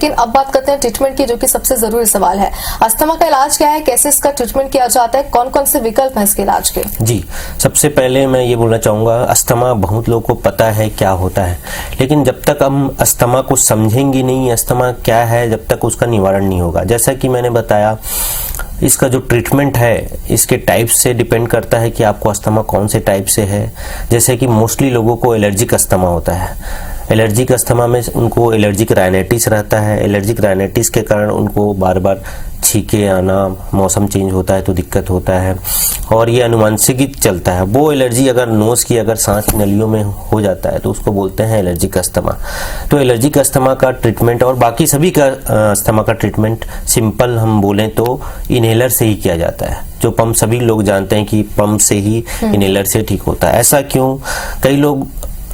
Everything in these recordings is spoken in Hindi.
लेकिन अब बात करते हैं ट्रीटमेंट की, जो कि सबसे जरूरी सवाल है। अस्थमा का इलाज क्या है, कैसे इसका ट्रीटमेंट किया जाता है, कौन कौन से विकल्प हैं इसके इलाज के? जी, सबसे पहले मैं ये बोलना चाहूँगा, अस्थमा बहुत लोगों को पता है क्या होता है, लेकिन जब तक हम अस्थमा को समझेंगे नहीं, अस्थमा क्या है, जब तक उसका निवारण नहीं होगा। जैसा कि मैंने बताया, इसका जो ट्रीटमेंट है इसके टाइप से डिपेंड करता है कि आपको अस्थमा कौन से टाइप से है। जैसे कि मोस्टली लोगों को एलर्जिक अस्थमा होता है। एलर्जिक अस्थमा में उनको एलर्जिक राइनाइटिस रहता है। एलर्जिक राइनाइटिस के कारण उनको बार बार छींके आना, मौसम चेंज होता है तो दिक्कत होता है, और ये अनुवांशिक चलता है। वो एलर्जी अगर नोज़ की, अगर सांस की नलियों में हो जाता है तो उसको बोलते हैं एलर्जिक अस्थमा। तो एलर्जिक अस्थमा का ट्रीटमेंट और बाकी सभी का अस्थमा का ट्रीटमेंट सिंपल हम बोलें तो इनहेलर से ही किया जाता है। जो पंप सभी लोग जानते हैं कि पंप से ही इनहेलर से ठीक होता है। ऐसा क्यों? कई लोग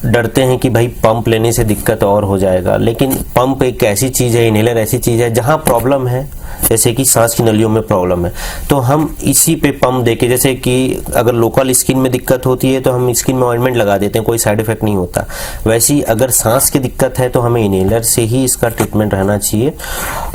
डरते हैं कि भाई पंप लेने से दिक्कत और हो जाएगा, लेकिन पंप एक ऐसी चीज़ है, इनहेलर ऐसी चीज़ है, जहाँ प्रॉब्लम है, जैसे कि सांस की नलियों में प्रॉब्लम है तो हम इसी पे पंप देके, जैसे कि अगर लोकल स्किन में दिक्कत होती है तो हम स्किन में ऑइंटमेंट लगा देते हैं, कोई साइड इफेक्ट नहीं होता। वैसे अगर सांस की दिक्कत है तो हमें इनहेलर से ही इसका ट्रीटमेंट रहना चाहिए,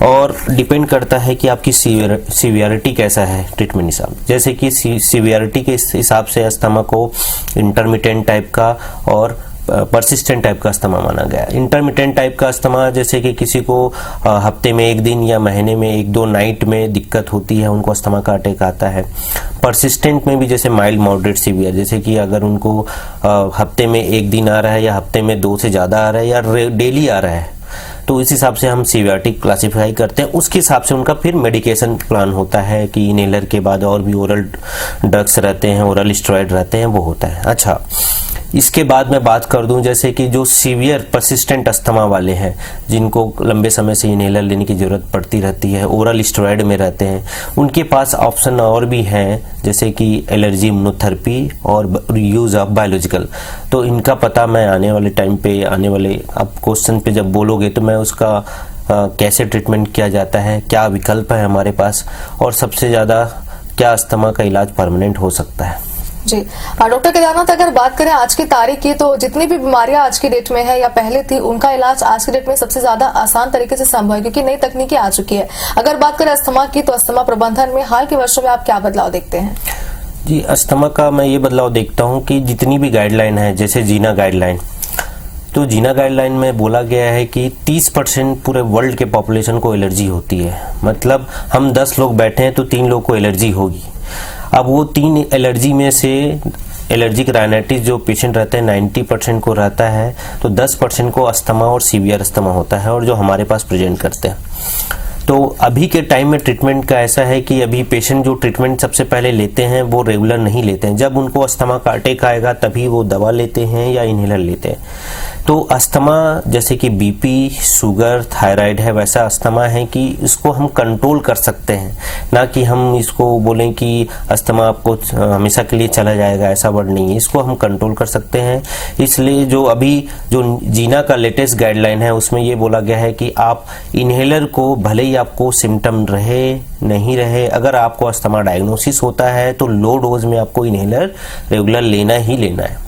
और डिपेंड करता है कि आपकी सीवियरिटी कैसा है ट्रीटमेंट हिसाब। जैसे कि सीवियरिटी के हिसाब से अस्थमा को इंटरमिटेंट टाइप का और परसिस्टेंट टाइप का अस्थमा माना गया। इंटरमिटेंट टाइप का अस्थमा जैसे कि किसी को हफ्ते में एक दिन या महीने में एक दो नाइट में दिक्कत होती है, उनको अस्थमा का अटैक आता है। परसिस्टेंट में भी जैसे माइल्ड, मॉडरेट, सीवियर, जैसे कि अगर उनको हफ्ते में एक दिन आ रहा है या हफ्ते में 2 से ज़्यादा आ रहा है या डेली आ रहा है, तो इस हिसाब से हम सीवियरिटी क्लासिफाई करते हैं। उसके हिसाब से उनका फिर मेडिकेशन प्लान होता है कि इनहेलर के बाद और भी ओरल ड्रग्स रहते हैं, ओरल स्टेरॉइड रहते हैं, वो होता है। अच्छा, इसके बाद मैं बात कर दूं, जैसे कि जो सीवियर परसिस्टेंट अस्थमा वाले हैं, जिनको लंबे समय से इनहेलर लेने की ज़रूरत पड़ती रहती है, ओरल स्टेरॉइड में रहते हैं, उनके पास ऑप्शन और भी हैं, जैसे कि एलर्जी इम्यूनोथेरेपी और यूज़ ऑफ बायोलॉजिकल। तो इनका पता मैं आने वाले टाइम पे, आने वाले आप क्वेश्चन पे जब बोलोगे तो मैं उसका कैसे ट्रीटमेंट किया जाता है, क्या विकल्प है हमारे पास, और सबसे ज़्यादा क्या अस्थमा का इलाज परमानेंट हो सकता है। जी डॉक्टर केदारनाथ, अगर बात करें आज की तारीख की, तो जितनी भी बीमारियां आज की डेट में है या पहले थी, उनका इलाज आज की डेट में सबसे ज्यादा आसान तरीके से संभव है, क्योंकि नई तकनीकें आ चुकी है। अगर बात करें अस्थमा की, तो अस्थमा प्रबंधन में हाल के वर्षों में आप क्या बदलाव देखते हैं? जी, अस्थमा का मैं ये बदलाव देखता हूँ कि जितनी भी गाइडलाइन है, जैसे जीना गाइडलाइन, तो जीना गाइडलाइन में बोला गया है कि 30% पूरे वर्ल्ड के पॉपुलेशन को एलर्जी होती है। मतलब हम 10 लोग बैठे हैं तो 3 लोग को एलर्जी होगी। अब वो 3 एलर्जी में से एलर्जिक राइनाइटिस जो पेशेंट रहते हैं 90% को रहता है, तो 10% को अस्थमा और सीवियर अस्थमा होता है, और जो हमारे पास प्रेजेंट करते हैं। तो अभी के टाइम में ट्रीटमेंट का ऐसा है कि अभी पेशेंट जो ट्रीटमेंट सबसे पहले लेते हैं वो रेगुलर नहीं लेते हैं। जब उनको अस्थमा का अटैक आएगा तभी वो दवा लेते हैं या इनहेलर लेते हैं। तो अस्थमा जैसे कि बीपी, शुगर, थायराइड है, वैसा अस्थमा है कि इसको हम कंट्रोल कर सकते हैं, ना कि हम इसको बोलें कि अस्थमा आपको हमेशा के लिए चला जाएगा, ऐसा वर्ड नहीं है। इसको हम कंट्रोल कर सकते हैं। इसलिए जो अभी जो जीना का लेटेस्ट गाइडलाइन है उसमें ये बोला गया है कि आप इनहेलर को, भले ही आपको सिम्टम रहे नहीं रहे, अगर आपको अस्थमा डायग्नोसिस होता है तो लो डोज में आपको इनहेलर रेगुलर लेना ही लेना है।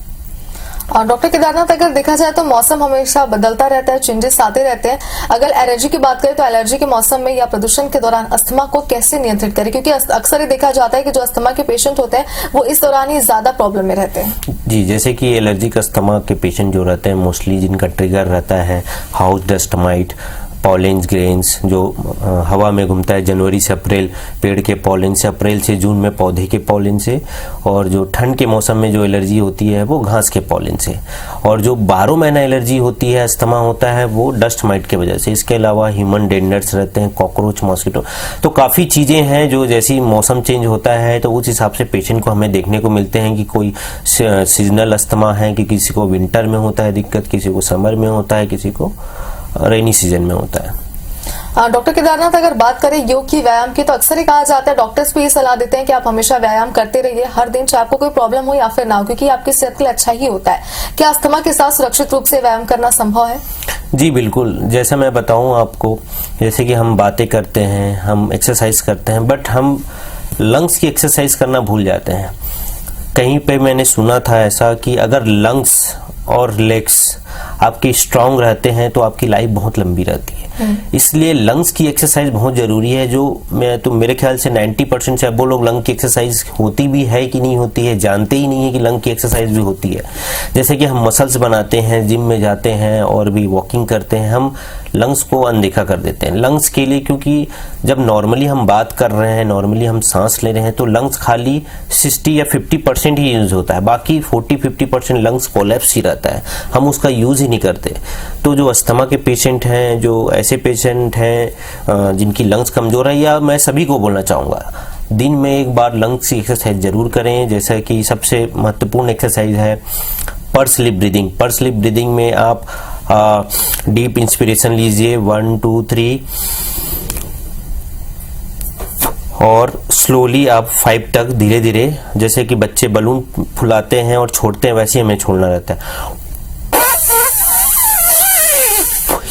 और डॉक्टर केदारनाथ, अगर देखा जाए तो मौसम हमेशा बदलता रहता है, चेंजेस आते रहते हैं। अगर एलर्जी की बात करें तो एलर्जी के मौसम में या प्रदूषण के दौरान अस्थमा को कैसे नियंत्रित करें, क्योंकि अक्सर ये देखा जाता है कि जो अस्थमा के पेशेंट होते हैं वो इस दौरान ही ज्यादा प्रॉब्लम में रहते हैं। जी, जैसे कि एलर्जिक अस्थमा के पेशेंट जो रहते हैं, मोस्टली जिनका ट्रिगर रहता है house dust might, pollens grains जो हवा में घूमता है, जनवरी से अप्रैल पेड़ के पॉलेन से, अप्रैल से जून में पौधे के पॉलेन से, और जो ठंड के मौसम में जो एलर्जी होती है वो घास के पॉलेन से, और जो 12 महीना एलर्जी होती है, अस्थमा होता है, वो डस्ट माइट की वजह से। इसके अलावा ह्यूमन डेंडर्स रहते हैं, कॉकरोच, मॉस्किटो, तो काफ़ी चीज़ें हैं जो जैसी मौसम चेंज होता है तो उस हिसाब से पेशेंट को हमें देखने को मिलते हैं कि कोई सीजनल अस्थमा है, कि किसी को विंटर में होता है दिक्कत, किसी को समर में होता है, किसी को रेनी सीजन में होता है। डॉक्टर केदारनाथ, अगर बात करें योग की, व्यायाम की, तो अक्सर ही कहा जाता है, डॉक्टर्स भी ये सलाह देते हैं कि आप हमेशा व्यायाम करते रहिए हर दिन, चाहे आपको कोई प्रॉब्लम हो या फिर ना हो, क्योंकि आपकी सेहत के लिए अच्छा ही होता है। क्या अस्थमा के साथ सुरक्षित रूप से व्यायाम करना संभव है? जी बिल्कुल। जैसा मैं बताऊं आपको, जैसे कि हम बातें करते हैं, हम एक्सरसाइज करते हैं, बट हम लंग्स की एक्सरसाइज करना भूल जाते हैं। कहीं पे मैंने सुना था ऐसा कि अगर लंग्स और लेग्स आपके स्ट्रांग रहते हैं तो आपकी लाइफ बहुत लंबी रहती है। इसलिए लंग्स की एक्सरसाइज बहुत जरूरी है। जो मेरे ख्याल से 90% से अब वो लोग लंग की एक्सरसाइज होती भी है कि नहीं होती है जानते ही नहीं है कि लंग की एक्सरसाइज भी होती है। जैसे कि हम मसल्स बनाते हैं, जिम में जाते हैं और भी वॉकिंग करते हैं, हम लंग्स को अनदेखा कर देते हैं। लंग्स के लिए, क्योंकि जब नॉर्मली हम बात कर रहे हैं, नॉर्मली हम सांस ले रहे हैं, तो लंग्स खाली 60 या 50% ही यूज होता है, बाकी 40-50% लंग्स कोलैप्स ही रहता है, हम उसका यूज ही नहीं करते। तो जो अस्थमा के पेशेंट हैं, जो ऐसे पेशेंट हैं जिनकी लंग्स कमजोर है, या मैं सभी को बोलना चाहूंगा दिन में एक बार लंग्स की एक्सरसाइज जरूर करें। जैसा कि सबसे महत्वपूर्ण एक्सरसाइज है purse lip breathing. Purse lip breathing में आप डीप इंस्पिरेशन लीजिए 1 2 3 और स्लोली आप 5 तक धीरे धीरे, जैसे कि बच्चे बलून फुलाते हैं और छोड़ते हैं, वैसे ही हमें छोड़ना रहता है।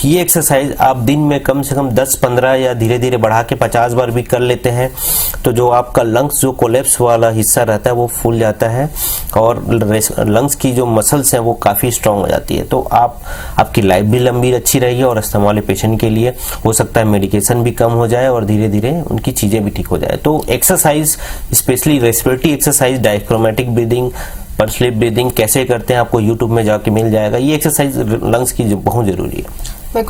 ये एक्सरसाइज आप दिन में कम से कम 10-15 या धीरे धीरे बढ़ा के 50 बार भी कर लेते हैं तो जो आपका लंग्स जो कोलैप्स वाला हिस्सा रहता है वो फूल जाता है और लंग्स की जो मसल्स हैं वो काफ़ी स्ट्रांग हो जाती है। तो आपकी लाइफ भी लंबी अच्छी रहेगी और अस्थमा वाले पेशेंट के लिए हो सकता है मेडिकेशन भी कम हो जाए और धीरे धीरे उनकी चीज़ें भी ठीक हो जाए। तो exercise, specially respiratory exercise, diaphragmatic breathing, purse lip breathing कैसे करते हैं आपको यूट्यूब में जाके मिल जाएगा। ये एक्सरसाइज लंग्स की बहुत जरूरी है। बिल्कुल।